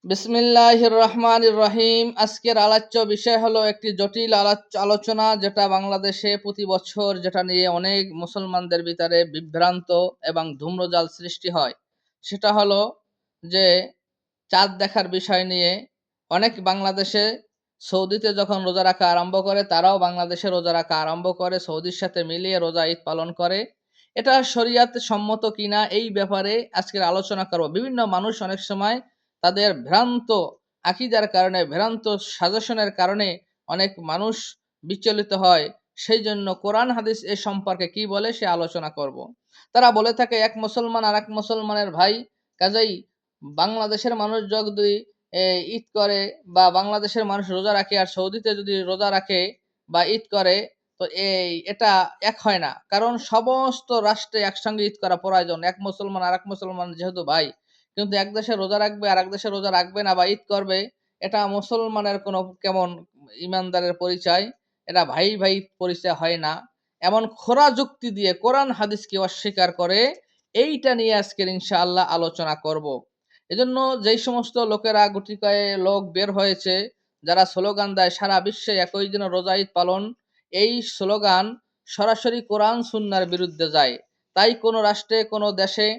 বিসমিল্লাহির রহমানির রহিম। আজকের আলোচ্য বিষয় হলো একটি জটিল আলোচনা, যেটা বাংলাদেশে প্রতি বছর যেটা নিয়ে অনেক মুসলমানদের ভিতরে বিভ্রান্ত এবং ধূম্রজাল সৃষ্টি হয়। সেটা হলো যে চাঁদ দেখার বিষয় নিয়ে অনেক বাংলাদেশে সৌদিতে যখন রোজা রাখা আরম্ভ করে, তারাও বাংলাদেশে রোজা রাখা আরম্ভ করে, সৌদির সাথে মিলিয়ে রোজা ঈদ পালন করে। এটা শরিয়াত সম্মত কিনা এই ব্যাপারে আজকের আলোচনা করব। বিভিন্ন মানুষ অনেক সময় তাদের ভ্রান্ত আকীদার কারণে, ভ্রান্ত সাজেশনের কারণে অনেক মানুষ বিচলিত হয়। সেই জন্য কোরআন হাদিস এ সম্পর্কে কি বলে সে আলোচনা করব। তারা বলে থাকে এক মুসলমান আর এক মুসলমানের ভাই, কাজেই বাংলাদেশের মানুষ যদি ঈদ করে বা বাংলাদেশের মানুষ রোজা রাখে আর সৌদিতে যদি রোজা রাখে বা ঈদ করে, তো এটা এক হয় না। কারণ সমস্ত রাষ্ট্রে একসঙ্গে ঈদ করা প্রয়োজন। এক মুসলমান আর এক মুসলমান যেহেতু ভাই, কিন্তু এক দেশে রোজা রাখবে আর এক দেশে রোজা রাখবে না বা ঈদ করবে, এটা মুসলমানের কোনো কেমন ইমানদারের পরিচয়? এটা ভাই ভাই পরিচয় হয় না। এমন খোরা যুক্তি দিয়ে কোরআন হাদিসকে অস্বীকার করে, এইটা নিয়ে আজকের ইনশাআল্লাহ আলোচনা করব। এজন্য যেই সমস্ত লোকেরা গুটিকয়ে লোক বের হয়েছে, যারা স্লোগান দেয় সারা বিশ্বে একই দিনে রোজা ঈদ পালন, এই স্লোগান সরাসরি কোরআন সুন্নাহর বিরুদ্ধে যায়। তাই কোনো রাষ্ট্রে, কোনো দেশে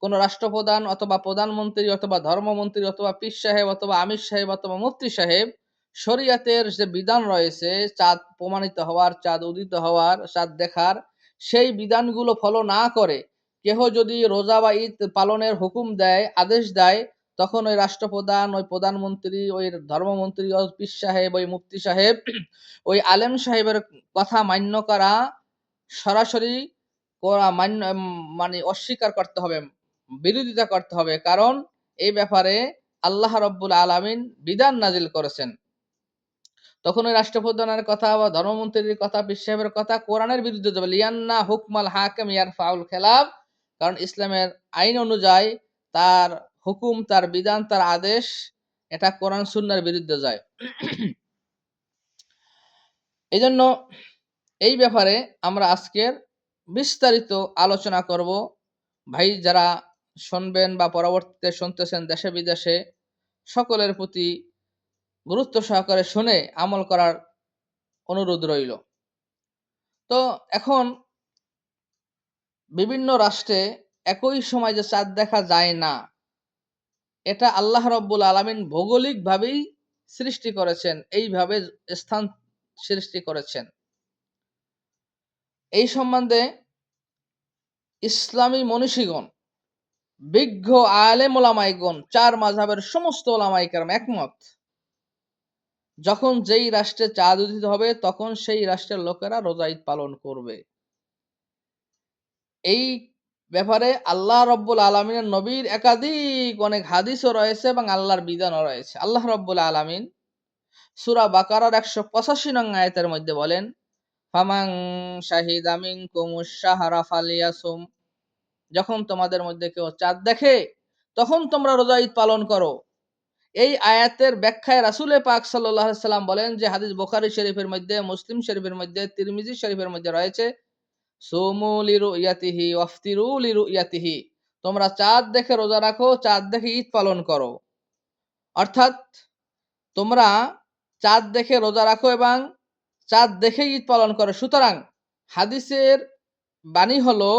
কোনো রাষ্ট্রপ্রধান অথবা প্রধানমন্ত্রী অথবা ধর্মমন্ত্রী অথবা পীর সাহেব অথবা আমির সাহেব অথবা মুফতি সাহেব শরিয়াতের যে বিধান রয়েছে, চাঁদ প্রমাণিত হওয়ার, চাঁদ উদিত হওয়ার, চাঁদ দেখার, সেই বিধানগুলো ফলো না করে কেহ যদি রোজা বা ঈদ পালনের হুকুম দেয়, আদেশ দেয়, তখন ওই রাষ্ট্রপ্রধান, ওই প্রধানমন্ত্রী, ওই ধর্মমন্ত্রী, ওই পীর সাহেব, ওই মুফতি সাহেব, ওই আলেম সাহেবের কথা মান্য করা সরাসরি মান্য, মানে অস্বীকার করতে হবে, বিরোধিতা করতে হবে। কারণ এই ব্যাপারে আল্লাহ রব্বুল আলামিন বিধান নাজিল করেছেন। তখন ওই রাষ্ট্রপ্রধানের কথা বা ধর্মমন্ত্রীর কথা, পীর সাহেবের কথা কোরআনের বিরুদ্ধে যাবে। লিয়ান্না হুকমাল হাকিম ইয়ারফাউল খেলাফ। কারণ ইসলামের আইন অনুযায়ী তার হুকুম, তার বিধান, তার আদেশ, এটা কোরআন সুন্নাহর বিরুদ্ধে যায়। এই জন্য এই ব্যাপারে আমরা আজকের বিস্তারিত আলোচনা করব। ভাই যারা শুনবেন বা পরবর্তীতে শুনতেছেন দেশে বিদেশে, সকলের প্রতি গুরুত্ব সহকারে শুনে আমল করার অনুরোধ রইল। তো এখন বিভিন্ন রাষ্ট্রে একই সময় যে চাঁদ দেখা যায় না, এটা আল্লাহ রব্বুল আলামিন ভৌগোলিকভাবেই সৃষ্টি করেছেন, এইভাবে স্থান সৃষ্টি করেছেন। এই সম্বন্ধে ইসলামী মনীষীগণ, বিজ্ঞ আলেম ওলামাইগণ, চার মাযহাবের সমস্ত ওলামায়ে কেরাম একমত, যখন যেই রাষ্ট্রে চাঁদ উদিত হবে তখন সেই রাষ্ট্রের লোকেরা রোজা ঈদ পালন করবে। এই ব্যাপারে আল্লাহ রব্বুল আলামিনের নবীর একাধিক অনেক হাদিসও রয়েছে এবং আল্লাহর বিধানও রয়েছে। আল্লাহ রব্বুল আলামিন সূরা বাকারার 185 নং আয়াতের মধ্যে বলেন, ফামান শাহিদা মিনকুমুশ শাহরা ফালিয়াসুম, যখন তোমাদের মধ্যে কেউ চাঁদ দেখে তখন তোমরা রোজা ঈদ পালন করো। এই আয়াতের ব্যাখ্যায় রাসূলে পাক সাল্লাল্লাহু আলাইহি সাল্লাম বলেন, যে হাদিস বুখারী শরীফের মধ্যে, মুসলিম শরীফের মধ্যে, তিরমিজি শরীফের মধ্যে রয়েছে, সুমু লিরুয়াতিহি ওয়াফতিরু লিরুয়াতিহি, তোমরা চাঁদ দেখে রোজা রাখো, চাঁদ দেখে ঈদ পালন করো। অর্থাৎ তোমরা চাঁদ দেখে রোজা রাখো এবং চাঁদ দেখে ঈদ পালন করো। সুতরাং হাদিসের বাণী হলো,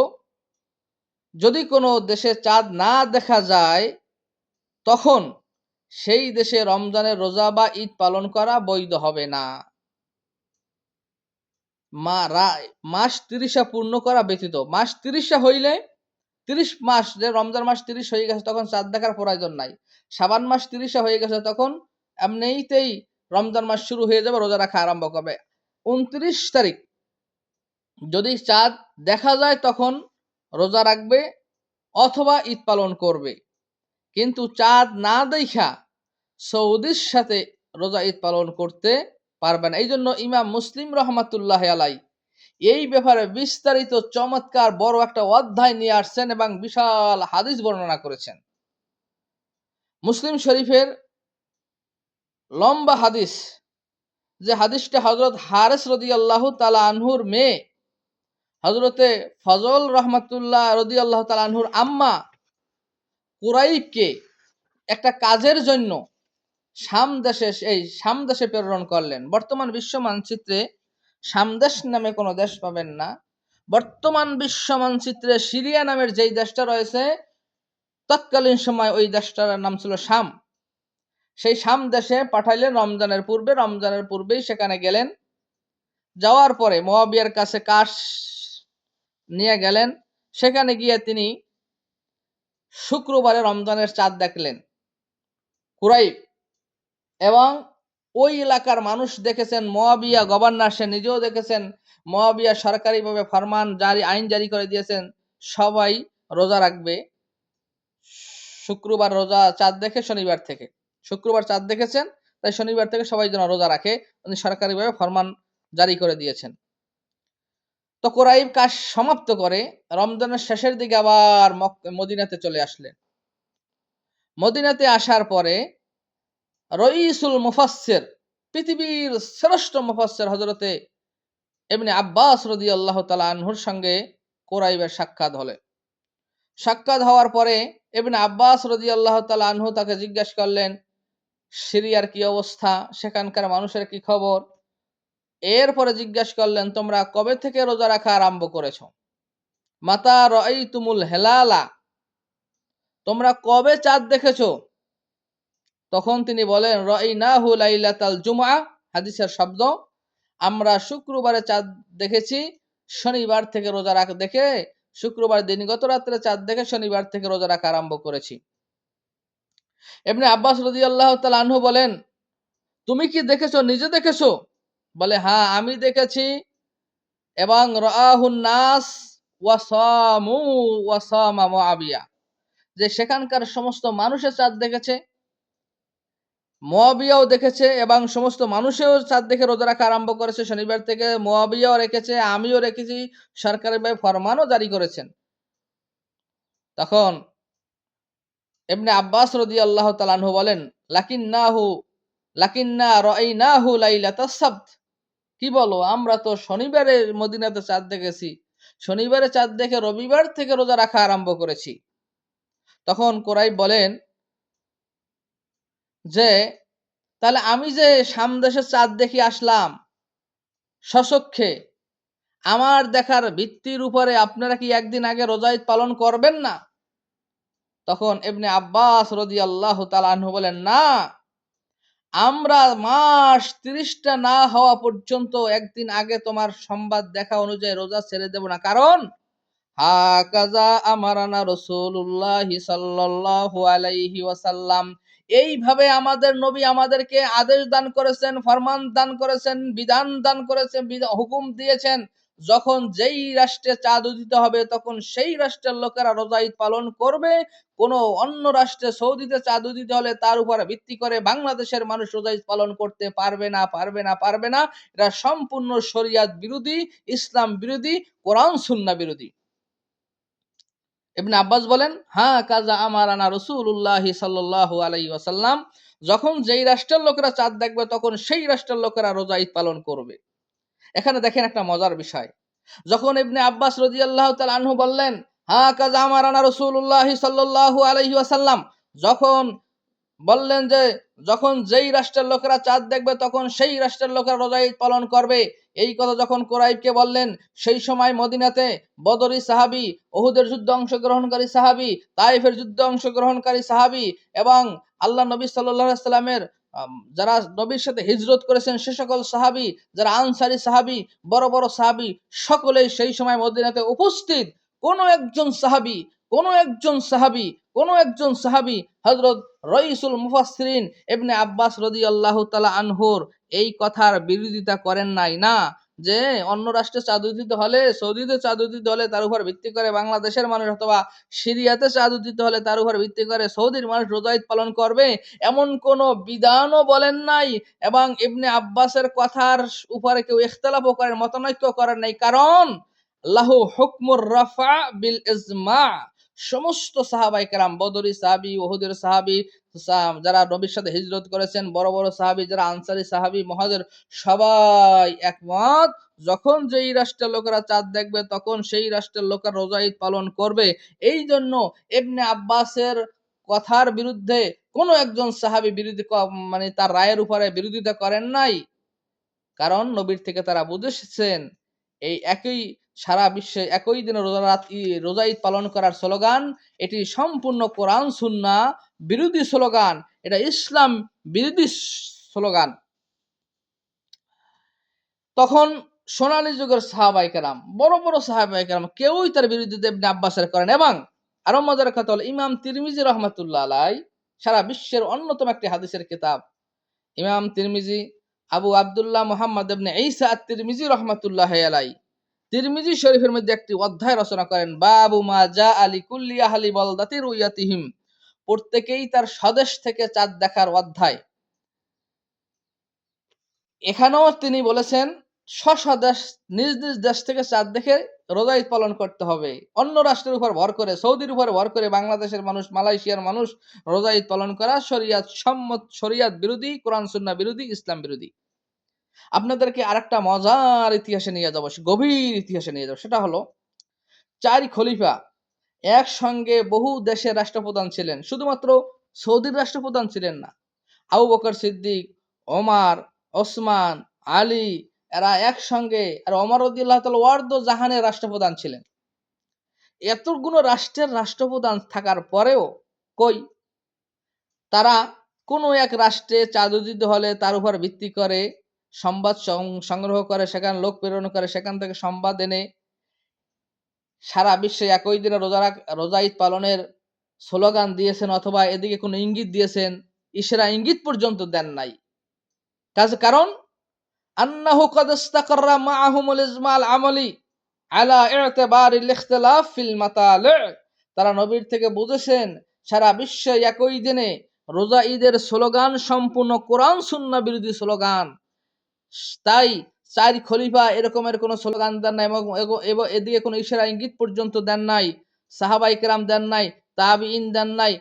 যদি কোনো দেশে চাঁদ না দেখা যায় তখন সেই দেশে রমজানের রোজা বা ঈদ পালন করা বৈধ হবে না, মাস ৩০ পূর্ণ করা ব্যতীত। মাস ৩০ হইলে, ৩০ মাস, যে রমজান মাস ৩০ হয়ে গেছে তখন চাঁদ দেখার প্রয়োজন নাই। শাবান মাস ৩০ হয়ে গেছে তখন এমনিতেই রমজান মাস শুরু হয়ে যাবে, রোজা রাখা আরম্ভ করবে। ২৯ তারিখ যদি চাঁদ দেখা যায় তখন রোজা রাখবে অথবা ঈদ পালন করবে। কিন্তু চাঁদ না দেখা সৌদির সাথে রোজা ঈদ পালন করতে পারবে না। এই জন্য ইমাম মুসলিম রহমাতুল্লাহ আলাই এই ব্যাপারে বিস্তারিত চমৎকার বড় একটা অধ্যায় নিয়ে আসছেন এবং বিশাল হাদিস বর্ণনা করেছেন। মুসলিম শরীফের লম্বা হাদিস, যে হাদিসটা হযরত হারেস রাদিয়াল্লাহু তাআলা আনহুর মেয়ে হযরতে ফজল রহমাতুল্লাহ রাদিয়াল্লাহু তাআলা আনহুর আম্মা কুরাইবকে একটা কাজের জন্য শাম দেশে প্রেরণ করলেন। বর্তমান বিশ্ব মানচিত্রে শামদেশ নামে কোনো দেশ পাবেন না। বর্তমান বিশ্ব মানচিত্রে সিরিয়া নামের যেই দেশটা রয়েছে, তৎকালীন সময় ওই দেশটার নাম ছিল শাম। সেই শাম দেশে পাঠাইলেন রমজানের পূর্বেই সেখানে গেলেন। যাওয়ার পরে মুয়াবিয়ার কাছে কাশ নিয়ে গেলেন। সেখানে গিয়ে তিনি শুক্রবারে রমজানের চাঁদ দেখলেন কুরাইব, এবং ওই এলাকার মানুষ দেখেছেন, মুয়াবিয়া গভর্নর সে নিজেও দেখেছেন, মুয়াবিয়া সরকারিভাবে আইন জারি করে দিয়েছেন সবাই রোজা রাখবে শুক্রবার, রোজা চাঁদ দেখে শনিবার থেকে। শুক্রবার চাঁদ দেখেছেন, তাই শনিবার থেকে সবাই যেন রোজা রাখে, উনি সরকারিভাবে ফরমান জারি করে দিয়েছেন। তো কুরাইব কাজ সমাপ্ত করে রমজানের শেষের দিকে আবার মদিনাতে চলে আসলেন। মদিনাতে আসার পরে রইসুল মুফাসসির, পৃথিবীর শ্রেষ্ঠ মুফাসসির হযরতে ইবনে আব্বাস রাদিয়াল্লাহু তাআলা আনহুর সঙ্গে কুরাইবের সাক্ষাৎ হওয়ার পরে ইবনে আব্বাস রাদিয়াল্লাহু তাআলা আনহু তাকে জিজ্ঞাসা করলেন, সিরিয়ার কি অবস্থা, সেখানকার মানুষের কি খবর। এরপরে জিজ্ঞাসা করলেন, তোমরা কবে থেকে রোজা রাখা আরম্ভ করেছো? মাতা রাআইতুমুল হেলালা, তোমরা কবে চাঁদ দেখেছো? তখন তিনি বলেন, রাআইনাহু লাইলাতাল জুমআ, হাদিসের শব্দ, আমরা শুক্রবারে চাঁদ দেখেছি, শনিবার থেকে রোজা দেখে শুক্রবার দিনগত রাত্রে চাঁদ দেখে শনিবার থেকে রোজা রাখা আরম্ভ করেছি। ইবনে আব্বাস রাদিয়াল্লাহু তাআলা আনহু বলেন, তুমি কি দেখেছো, নিজে দেখেছো? বলে, হ্যাঁ আমি দেখেছি, এবং রাআহুন নাস ওয়া সামু ওয়া সামা মুআবিয়া, যে সেখানকার সমস্ত মানুষের চাঁদ দেখেছে, মুআবিয়াও দেখেছে, এবং সমস্ত মানুষেও চাঁদ দেখে রোজা রাখা আরম্ভ করেছে শনিবার থেকে। মুআবিয়াও রেখেছে, আমিও রেখেছি, সরকারিভাবে ফরমানও জারি করেছেন। তখন ইবনে আব্বাস রাদিয়াল্লাহু তাআলা আনহু বলেন, লাকিন্না রাআইনাহু লাইলাতাস সাবত, কি বলো, আমরা তো শনিবারে মদিনাতে চাঁদ দেখেছি, শনিবারে চাঁদ দেখে রবিবার থেকে রোজা রাখা আরম্ভ করেছি। তখন কুরাইব বলেন যে, তাহলে আমি যে শাম দেশের চাঁদ দেখি আসলাম স্বচক্ষে, আমার দেখার ভিত্তির উপরে আপনারা কি একদিন আগে রোজা ঈদ পালন করবেন না? তখন ইবনে আব্বাস রাদিয়াল্লাহু তাআলা আনহু বলেন, না, আমরা মাস ৩০টা না হওয়া পর্যন্ত একদিন আগে তোমার সংবাদ দেখা অনুযায়ী রোজা ছেড়ে দেব না। কারণ হাকাযা আমারানা রাসূলুল্লাহি সাল্লাল্লাহু আলাইহি ওয়াসাল্লাম, এইভাবে আমাদের নবী আমাদেরকে আদেশ দান করেছেন, ফরমান দান করেছেন, বিধান দান করেছেন, হুকুম দিয়েছেন, যখন যেই রাষ্ট্রে চাঁদ উদিত হবে তখন সেই রাষ্ট্রের লোকেরা রোজা ঈদ পালন করবে। কোনো অন্য রাষ্ট্রে, সৌদিতে চাঁদ উদিত হলে তার উপর ভিত্তি করে বাংলাদেশের মানুষ রোজা ঈদ পালন করতে পারবে না। এটা সম্পূর্ণ শরিয়াত বিরোধী, ইসলাম বিরোধী, কোরআন সুন্নাহ বিরোধী। ইবনে আব্বাস বলেন, হ্যাঁ কাজা আমারানা রাসূলুল্লাহি সাল্লাল্লাহু আলাইহি ওয়াসাল্লাম, যখন যেই রাষ্ট্রের লোকেরা চাঁদ দেখবে তখন সেই রাষ্ট্রের লোকেরা রোজা ঈদ পালন করবে। এখানে দেখেন একটা মজার বিষয়, যখন ইবনে আব্বাস রাদিয়াল্লাহু তাআলা আনহু বললেন, হ্যাঁ কাজা আমারানা রাসূলুল্লাহি সাল্লাল্লাহু আলাইহি ওয়াসাল্লাম, যখন বললেন যে যখন যেই রাষ্ট্রের লোকেরা চাঁদ দেখবে তখন সেই রাষ্ট্রের লোকেরা রোজা ঈদ পালন করবে, এই কথা যখন কুরাইবকে বললেন, সেই সময় মদিনাতে বদরি সাহাবী, উহুদের যুদ্ধে অংশগ্রহণকারী সাহাবী, তায়েফের যুদ্ধে অংশগ্রহণকারী সাহাবী, এবং আল্লাহ নবী সাল্লাল্লাহু আলাইহি সাল্লামের যারা নবীর সাথে হিজরত করেছেন সে সকল সাহাবী, যারা আনসারী সাহাবী, বড় বড় সাহাবী, সকলেই সেই সময় মদিনাতে উপস্থিত। কোন একজন সাহাবী হযরত রইসুল মুফাসসিরিন ইবনে আব্বাস রাদিয়াল্লাহু তাআলা আনহুর এই কথার বিরোধিতা করেন নাই, না যে অন্য রাষ্ট্রে চাঁদ উদিত হলে, সৌদিতে চাঁদ উদিত হলে তার উপর ভিত্তি করে বাংলাদেশের মানুষ, অথবা সিরিয়াতে চাঁদ উদিত হলে তার উপর ভিত্তি করে সৌদির মানুষ রোজা ঈদ পালন করবে, এমন কোনো বিধানও বলেন নাই। এবং ইবনে আব্বাসের কথার উপরে কেউ ইখতিলাফও করেন, মতানৈক্য করেন নাই। কারণ লাহু হুকমুর রাফা বিল ইজমা, সমস্ত সাহাবায়ে কেরাম, বদরি সাহাবী, উহুদের সাহাবী, যারা নবীর সাথে হিজরত করেছেন, বড় বড় সাহাবী, যারা আনসারী সাহাবী, মুহাজির, সবাই একমত, যখন যেই রাষ্ট্রের লোকেরা চাঁদ দেখবে তখন সেই রাষ্ট্রের লোকেরা রোজা ঈদ পালন করবে। এই জন্য ইবনে আব্বাসের কথার বিরুদ্ধে কোনো একজন সাহাবী মানে তার রায়ের উপরে বিরোধিতা করেন নাই। কারণ নবীর থেকে তারা বুঝেছেন এই একই সারা বিশ্বে একই দিনে রোজা ঈদ পালন করার স্লোগান এটি সম্পূর্ণ কোরআন সুন্নাহ বিরোধী স্লোগান, এটা ইসলাম বিরোধী স্লোগান। তখন সোনালী যুগের সাহাবায়ে কেরাম, বড় বড় সাহাবায়ে কেরাম কেউই তার বিরোধিতা ইবনে আব্বাসের করেন। এবং আরো মজার কথা হলো ইমাম তিরমিজি রহমাতুল্লাহ আলাই, সারা বিশ্বের অন্যতম একটি হাদিসের কিতাব ইমাম তিরমিজি, আবু আব্দুল্লাহ মুহাম্মদ ইবনে ঈসা আত-তিরমিজি রহমাতুল্লাহ আলাই তিরমিজি শরীফের মধ্যে একটি অধ্যায় রচনা করেন, বাবু মা জা আলি কুল্লি আহলি বলদাতি রুয়াতিহিম, প্রত্যেকেই তার স্বদেশ থেকে চাঁদ দেখার অধ্যায়। এখানেও তিনি বলেছেন স্বদেশ নিজ নিজ দেশ থেকে চাঁদ দেখে রোজা ঈদ পালন করতে হবে। অন্য রাষ্ট্রের উপর ভর করে, সৌদির উপর ভর করে বাংলাদেশের মানুষ, মালয়েশিয়ার মানুষ রোজা ঈদ পালন করা শরিয়াত সম্মত, শরিয়াত বিরোধী, কোরআন সুন্নাহ বিরোধী, ইসলাম বিরোধী। আপনাদেরকে আরেকটা মজার ইতিহাসে নিয়ে যাব, গভীর ইতিহাসে নিয়ে যাব। সেটা হলো 4 খলিফা একসঙ্গে বহু দেশের রাষ্ট্রপ্রধান ছিলেন, শুধুমাত্র সৌদির রাষ্ট্রপ্রধান ছিলেন না। আবু বকর সিদ্দিক, ওমর, ওসমান, আলী এরা একসঙ্গে, আর ওমর রাদিয়াল্লাহু তাআলা ওয়ার্দ জাহানের রাষ্ট্রপ্রধান ছিলেন। এতগুলো রাষ্ট্রের রাষ্ট্রপ্রধান থাকার পরেও কই তারা কোনো এক রাষ্ট্রে চাঁদ উদিত হলে তার উপর ভিত্তি করে সংবাদ সংগ্রহ করে, সেখানে লোক প্রেরণ করে, সেখান থেকে সংবাদ এনে সারা বিশ্বে একই দিনে রোজা ঈদ পালনের স্লোগান দিয়েছেন, অথবা এদিকে কোনো ইঙ্গিত দিয়েছেন, ইশারা ইঙ্গিত পর্যন্ত দেন নাই। কারণ আন্নাহু ক্বাদ ইসতাকাররা মাআহুমুল ইজমাল আমলি আলা ই'তিবারিল ইখতিলাফ ফিল মাতালি', তারা নবীর থেকে বুঝেছেন সারা বিশ্বে একই দিনে রোজা ঈদের স্লোগান সম্পূর্ণ কোরআন সুন্নাহ বিরোধী স্লোগান। তাই 4 খলিফা এরকমের কোনো স্লোগান দেন নাই এবং এদিকে কোনো ইশারা ইঙ্গিত পর্যন্ত দেন নাই। সাহাবায়ে কেরাম দেন নাই, তাবিঈন দেন নাই,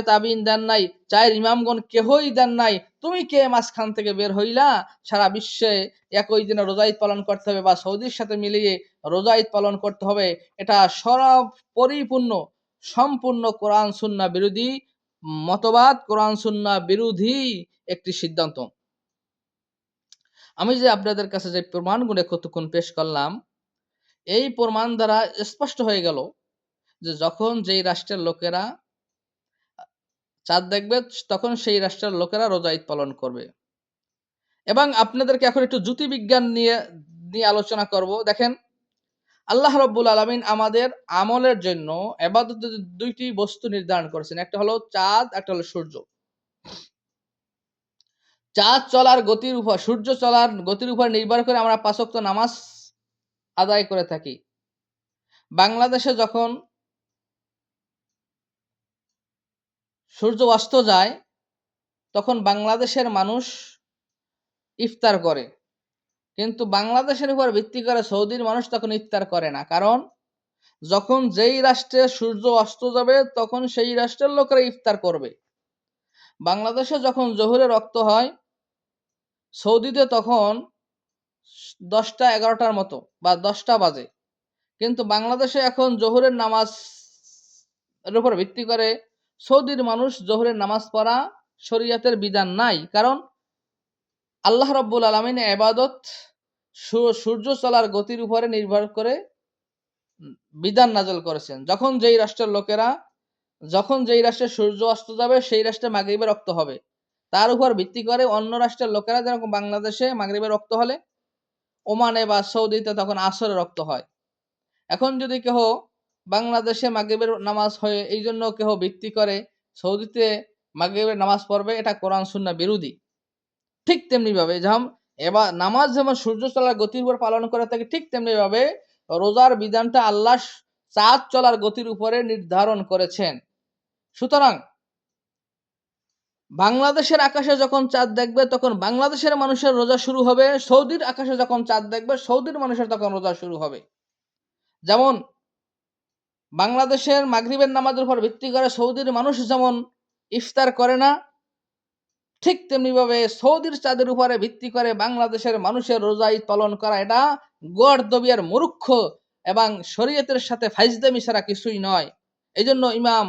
তাবিঈন দেন নাই, 4 ইমামগণ কেহই দেন নাই। তুমি কে মাঝখান থেকে বের হইলা সারা বিশ্বে একই দিনে রোজা ঈদ পালন করতে হবে বা সৌদির সাথে মিলিয়ে রোজা ঈদ পালন করতে হবে? এটা পরিপূর্ণ সম্পূর্ণ কোরআন সুন্নাহ বিরোধী মতবাদ, কোরআন সুন্নাহ বিরোধী একটি সিদ্ধান্ত। আমি যে আপনাদের কাছে যে প্রমাণগুলো কতক্ষণ পেশ করলাম, এই প্রমাণ দ্বারা স্পষ্ট হয়ে গেল যে যখন যেই রাষ্ট্রের লোকেরা চাঁদ দেখবে তখন সেই রাষ্ট্রের লোকেরা রোজা ঈদ পালন করবে। এবং আপনাদেরকে এখন একটু জ্যোতির্বিজ্ঞান নিয়ে আলোচনা করব। দেখেন, আল্লাহ রাব্বুল আলামিন আমাদের আমলের জন্য ইবাদতের 2টি বস্তু নির্ধারণ করেছেন, একটা হলো চাঁদ, একটা হলো সূর্য। চাঁদ চলার গতির উপর, সূর্য চলার গতির উপর নির্ভর করে আমরা 5 ওয়াক্ত নামাজ আদায় করে থাকি। বাংলাদেশে যখন সূর্য অস্ত যায় তখন বাংলাদেশের মানুষ ইফতার করে, কিন্তু বাংলাদেশের উপর ভিত্তি করে সৌদির মানুষ তখন ইফতার করে না। কারণ যখন যেই রাষ্ট্রে সূর্য অস্ত যাবে তখন সেই রাষ্ট্রের লোকেরা ইফতার করবে। বাংলাদেশে যখন জোহরের রক্ত হয়, সৌদিতে তখন 10টা 11টার মতো বা 10টা বাজে, কিন্তু বাংলাদেশে এখন জোহরের নামাজ এর উপর ভিত্তি করে সৌদির মানুষ জোহরের নামাজ পড়া শরীয়তের বিধান নাই। কারণ আল্লাহ রাব্বুল আলামিন ইবাদত সূর্য চলার গতির উপরে নির্ভর করে বিধান নাযিল করেছেন। যখন যেই রাষ্ট্রে সূর্য অস্ত যাবে সেই রাষ্ট্রে মাগরিবের রক্ত হবে, তার উপর ভিত্তি করে অন্য রাষ্ট্রের লোকেরা, যেরকম বাংলাদেশে মাগরিবের রক্ত হলে ওমানে বা সৌদিতে তখন আসরের রক্ত হয়। এখন যদি কেহ বাংলাদেশে মাগরিবের নামাজ হয় এই জন্য কেহ ভিত্তি করে সৌদিতে মাগরিবের নামাজ পড়বে, এটা কোরআন সুন্নাহ বিরোধী। ঠিক তেমনি ভাবে এবার নামাজ যেমন সূর্য চলার গতির উপর পালন করে থাকে, ঠিক তেমনি ভাবে রোজার বিধানটা আল্লাহ চাঁদ চলার গতির উপরে নির্ধারণ করেছেন। সুতরাং বাংলাদেশের আকাশে যখন চাঁদ দেখবে তখন বাংলাদেশের মানুষের রোজা শুরু হবে, সৌদির আকাশে যখন চাঁদ দেখবে সৌদির মানুষের তখন রোজা শুরু হবে। যেমন বাংলাদেশের মাগরিবের নামাজের উপর ভিত্তি করে সৌদির মানুষ যেমন ইফতার করে না, ঠিক তেমনি ভাবে সৌদির চাঁদের উপরে ভিত্তি করে বাংলাদেশের মানুষের রোজা ঈদ পালন করা এটা গর্দবিয়ার মূর্খ এবং শরীয়তের সাথে ফাইজলামি ছাড়া কিছুই নয়। এই জন্য ইমাম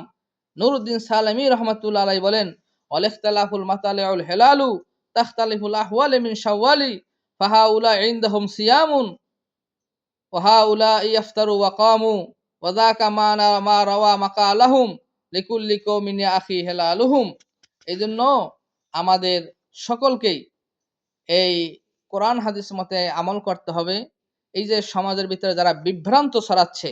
নুরুদ্দিন সালামি রহমাতুল্লাহ আলাইহি বলেন, ওয়ালিখতিলাফুল মাতালিউল হিলালু তাখতালিফুল আহওয়ালি মিন শাওয়ালি ফাহাউলা ইনদাহুম সিয়ামুন ওয়া হাউলা ইফতারু ওয়া কামু ওয়া যাকা মা রাওয়া মাকালাহুম লিকুল্লি কওমিন ইয়া আখি হিলালুহুম। এইজন্য আমাদের সকলকেই এই কোরআন হাদিস মতে আমল করতে হবে। এই যে সমাজের ভিতরে যারা বিভ্রান্ত ছড়াচ্ছে,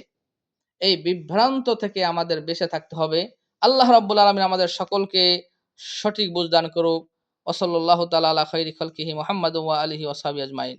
এই বিভ্রান্ত থেকে আমাদের বেঁচে থাকতে হবে। আল্লাহ রাব্বুল আলামিন আমাদের সকলকে সঠিক বুঝ দান করুক। ওয়া সাল্লাল্লাহু তাআলা আলা খাইরি খালকিহি মুহাম্মাদ ওয়া আলিহি ওয়া সাহবিহি আজমাইন।